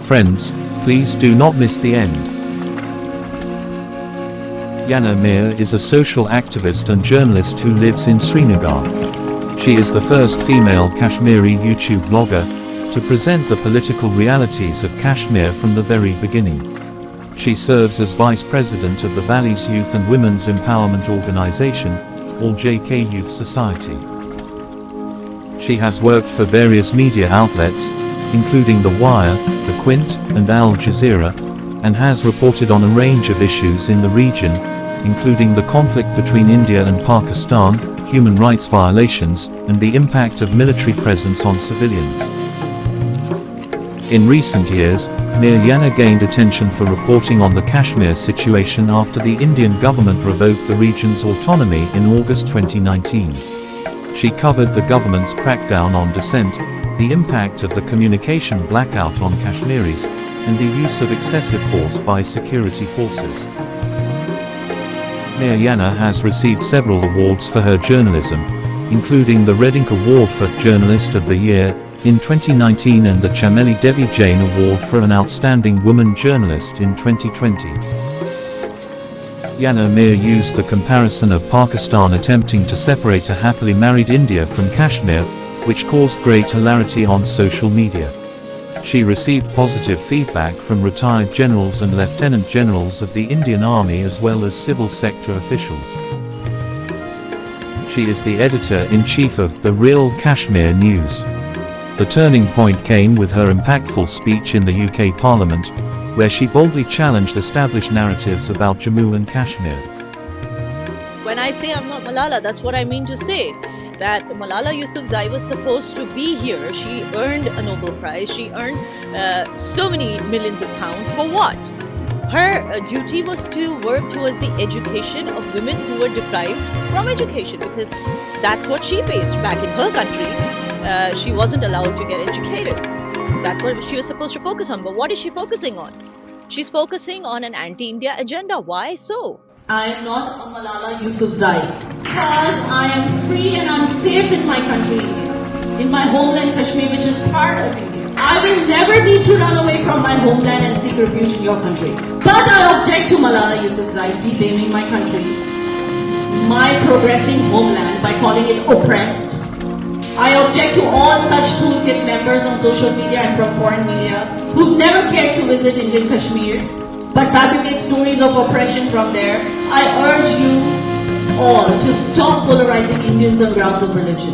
Friends, please do not miss the end. Yana Mir is a social activist and journalist who lives in Srinagar. She is the first female Kashmiri YouTube blogger to present the political realities of Kashmir from the very beginning. She serves as Vice President of the Valley's Youth and Women's Empowerment Organization, or JK Youth Society. She has worked for various media outlets, including The Wire, The Quint, and Al Jazeera, and has reported on a range of issues in the region, including the conflict between India and Pakistan, human rights violations, and the impact of military presence on civilians. In recent years, Mir Yana gained attention for reporting on the Kashmir situation after the Indian government revoked the region's autonomy in August 2019. She covered the government's crackdown on dissent, the impact of the communication blackout on Kashmiris, and the use of excessive force by security forces. Mir Yana has received several awards for her journalism, including the Reading Award for Journalist of the Year in 2019 and the Chameli Devi Jain Award for an Outstanding Woman Journalist in 2020. Yana Mir used the comparison of Pakistan attempting to separate a happily married India from Kashmir, which caused great hilarity on social media. She received positive feedback from retired generals and lieutenant generals of the Indian Army as well as civil sector officials. She is the editor-in-chief of The Real Kashmir News. The turning point came with her impactful speech in the UK Parliament, where she boldly challenged established narratives about Jammu and Kashmir. When I say I'm not Malala, that's what I mean to say. That Malala Yusufzai was supposed to be here. She earned a Nobel Prize. She earned so many millions of pounds. For what? Her duty was to work towards the education of women who were deprived from education, because that's what she faced back in her country. She wasn't allowed to get educated. That's what she was supposed to focus on. But what is she focusing on? She's focusing on an anti-India agenda. Why so? I am not a Malala Yusufzai because I am free and I'm safe in my country, India, in my homeland Kashmir, which is part of India. I will never need to run away from my homeland and seek refuge in your country. But I object to Malala Yusufzai defaming my country, my progressing homeland, by calling it oppressed. I object to all such toolkit members on social media and from foreign media who never cared to visit Indian Kashmir, but fabricate stories of oppression from there. I urge you all to stop polarizing Indians on grounds of religion.